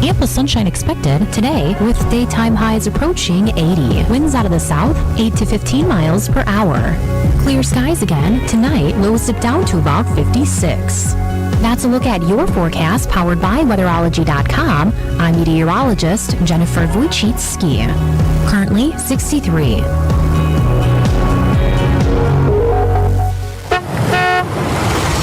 Ample sunshine expected today with daytime highs approaching 80. Winds out of the south, 8 to 15 miles per hour. Clear skies again tonight, lows dip down to about 56. That's a look at your forecast powered by weatherology.com. I'm meteorologist Jennifer Wojcicki. Currently 63.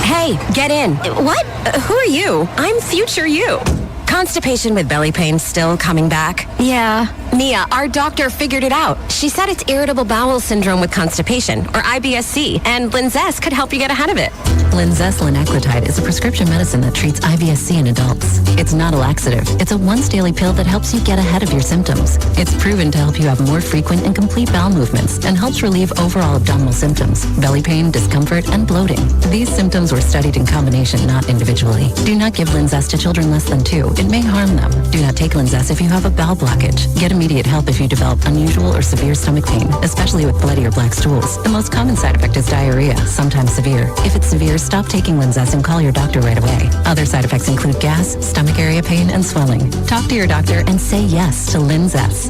Hey, get in. What? Who are you? I'm future you. Constipation with belly pain still coming back? Yeah. Mia, our doctor figured it out. She said it's irritable bowel syndrome with constipation, or IBS-C, and Linzess could help you get ahead of it. Linzess linaclotide is a prescription medicine that treats IBS-C in adults. It's not a laxative. It's a once-daily pill that helps you get ahead of your symptoms. It's proven to help you have more frequent and complete bowel movements and helps relieve overall abdominal symptoms, belly pain, discomfort, and bloating. These symptoms were studied in combination, not individually. Do not give Linzess to children less than 2. It may harm them. Do not take Linzess if you have a bowel blockage. Get immediate help if you develop unusual or severe stomach pain, especially with bloody or black stools. The most common side effect is diarrhea, sometimes severe. If it's severe, stop taking Linzess and call your doctor right away. Other side effects include gas, stomach area pain, and swelling. Talk to your doctor and say yes to Linzess.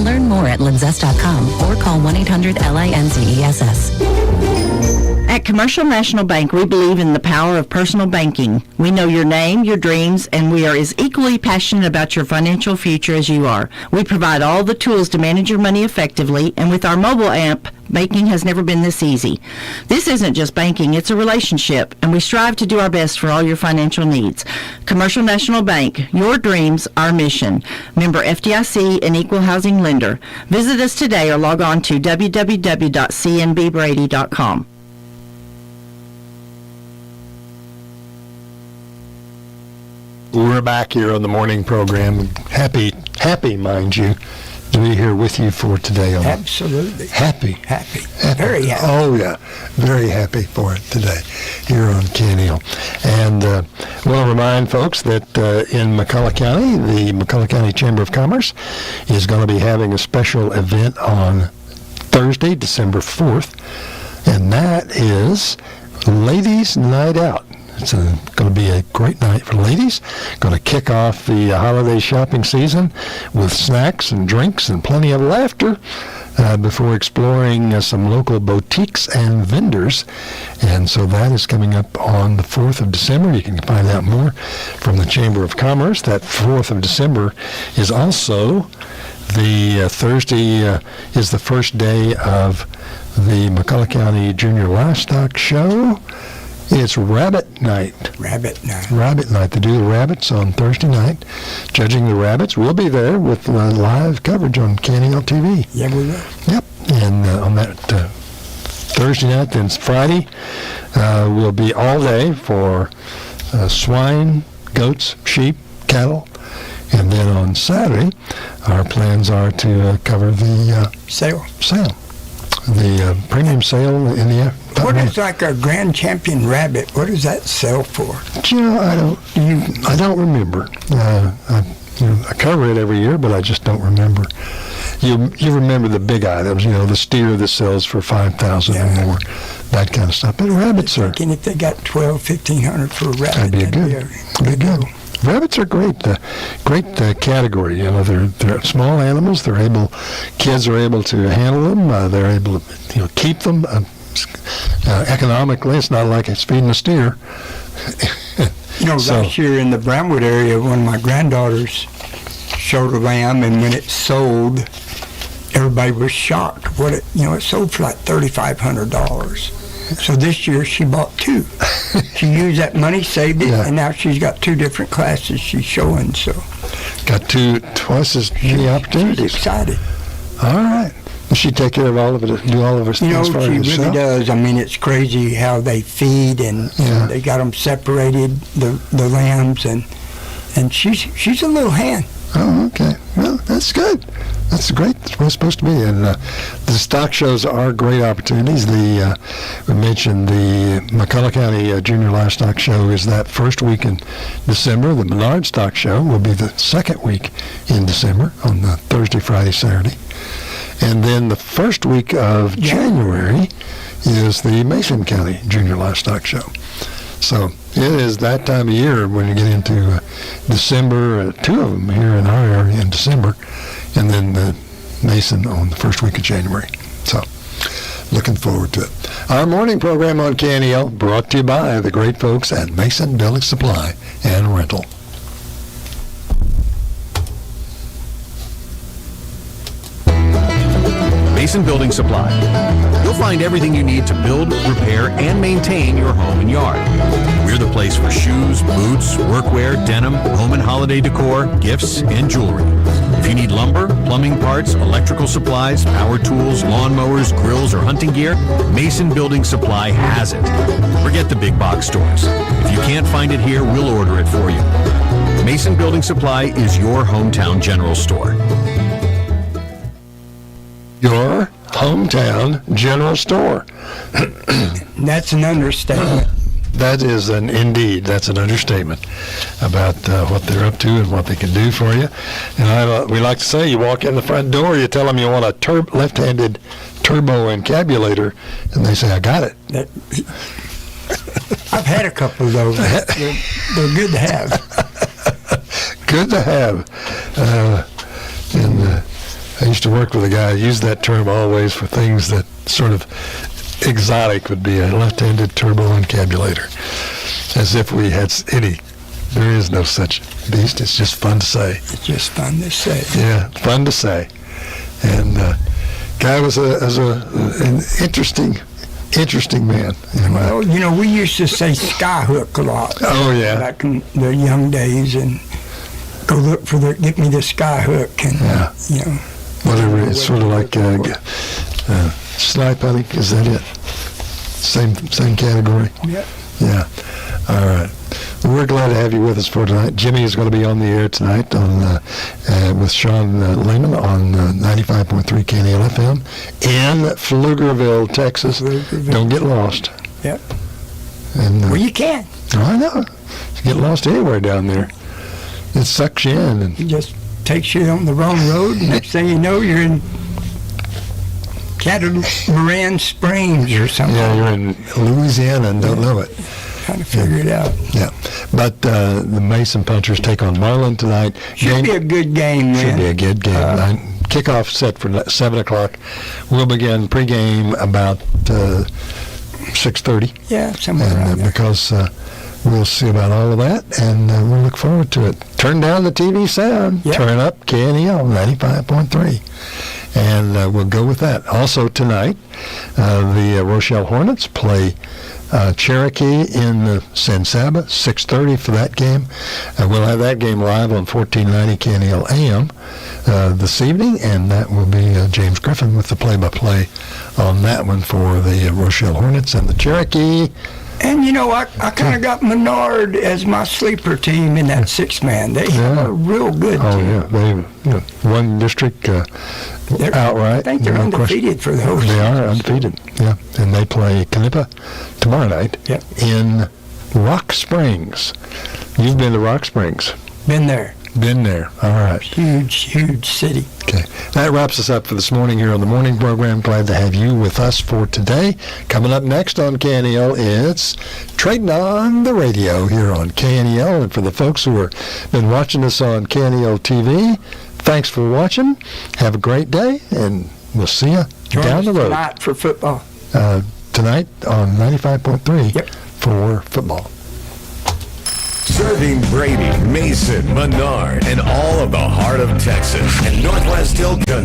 Learn more at linzess.com or call 1-800-LINZESS. At Commercial National Bank, we believe in the power of personal banking. We know your name, your dreams, and we are as equally passionate about your financial future as you are. We provide all the tools to manage your money effectively, and with our mobile app, banking has never been this easy. This isn't just banking, it's a relationship, and we strive to do our best for all your financial needs. Commercial National Bank, your dreams, our mission. Member FDIC and equal housing lender. Visit us today or log on to www.cnbbrady.com. We're back here on the morning program. Happy, mind you, to be here with you for today. Absolutely. Happy. Very happy. Oh, yeah. Very happy for it today here on KNEL. And I want to remind folks that in McCullough County, the McCullough County Chamber of Commerce is going to be having a special event on Thursday, December 4th, and that is Ladies' Night Out. It's going to be a great night for ladies. Going to kick off the holiday shopping season with snacks and drinks and plenty of laughter before exploring some local boutiques and vendors. And so that is coming up on the 4th of December. You can find out more from the Chamber of Commerce. That 4th of December is also the Thursday is the first day of the McCullough County Junior Livestock Show. It's Rabbit Night. Rabbit Night. They do the rabbits on Thursday night. Judging the rabbits, we'll be there with live coverage on KNELtv. Yeah, we will. Yep. And on that Thursday night, then Friday, will be all day for swine, goats, sheep, cattle. And then on Saturday, our plans are to cover the sale. The premium sale in the what is like a grand champion rabbit? What does that sell for? You know, I don't remember. I cover it every year, but I just don't remember. You remember the big items, the steer that sells for $5,000 or more, that kind of stuff. But rabbits are. And if they got $1,200-1,500 for a rabbit, that'd be good. Rabbits are great category. They're small animals. Kids are able to handle them. They're able to keep them economically. It's not like it's feeding a steer. Last year in the Brownwood area, one of my granddaughters showed a lamb, and when it sold, everybody was shocked. It sold for like $3,500. So this year she bought 2. She used that money, saved it, and now she's got 2 different classes she's showing. So got twice as many opportunities. She's excited. All right. Does she take care of all of it? Do all of her You know, things for she herself? really does. I mean, it's crazy how they feed, and they got them separated, the lambs, and she's a little hand. Oh, okay. Well, that's good. That's great. That's what it's supposed to be. And the stock shows are great opportunities. We mentioned the McCullough County Junior Livestock Show is that first week in December. The Menard Stock Show will be the second week in December on the Thursday, Friday, Saturday. And then the first week of January is the Mason County Junior Livestock Show. So it is that time of year when you get into December, two of them here in our area in December, and then the Mason on the first week of January. So looking forward to it. Our morning program on KNEL brought to you by the great folks at Mason Building Supply and Rental. Mason Building Supply. You'll find everything you need to build, repair, and maintain your home and yard. We're the place for shoes, boots, workwear, denim, home and holiday decor, gifts, and jewelry. If you need lumber, plumbing parts, electrical supplies, power tools, lawnmowers, grills, or hunting gear, Mason Building Supply has it. Forget the big box stores. If you can't find it here, we'll order it for you. Mason Building Supply is your hometown general store. Your hometown general store. That's an understatement. That is indeed, that's an understatement about what they're up to and what they can do for you. And we like to say, you walk in the front door, you tell them you want a left-handed turbo encabulator, and they say, I got it. I've had a couple of those. They're good to have. Good to have. I used to work with a guy who used that term always for things that sort of exotic would be a left-handed turbo encabulator. As if we had any. There is no such beast. It's just fun to say. It's just fun to say. Yeah, fun to say. And guy was an interesting man. Well, you know, we used to say skyhook a lot. Oh, yeah. Back in the young days, and go look for get me the skyhook, and you know. Whatever, it's sort of like snipe hunting, is that it? Same category? Yeah. All right. Well, we're glad to have you with us for tonight. Jimmy is going to be on the air tonight with Sean Lehman on 95.3 KNEL FM in Pflugerville, Texas. Don't get lost. Yep. And, well, you can. I know. You get lost anywhere down there. It sucks you in. And it just takes you on the wrong road, and next thing you know, you're in Catamaran Springs or something. Yeah, you're in Louisiana and don't know it. Trying to figure it out. Yeah. But the Mason Punchers take on Marlin tonight. Should be a good game, man. Should be a good game. Kickoff set for 7 o'clock. We'll begin pregame about 6:30. Yeah, somewhere around there. Because we'll see about all of that, and we'll look forward to it. Turn down the TV sound. Yep. Turn up KNEL 95.3. And we'll go with that. Also tonight, the Rochelle Hornets play Cherokee in the San Saba, 6:30 for that game. We'll have that game live on 1490 KNEL AM this evening, and that will be James Griffin with the play-by-play on that one for the Rochelle Hornets and the Cherokee. And, you know, I kind of got Menard as my sleeper team in that six-man. They have a real good team. Oh, yeah. They won district outright. I think they're undefeated for those. They are undefeated, yeah. And they play Canepa tomorrow night in Rock Springs. You've been to Rock Springs. Been there. Been there. All right. Huge city. Okay. That wraps us up for this morning here on the morning program. Glad to have you with us for today. Coming up next on KNEL, it's Trading on the Radio here on KNEL. And for the folks who have been watching us on KNELtv, thanks for watching. Have a great day, and we'll see you down the road. Tonight for football. Tonight on 95.3 for football. Serving Brady, Mason, Menard, and all of the heart of Texas and Northwest Hill Country.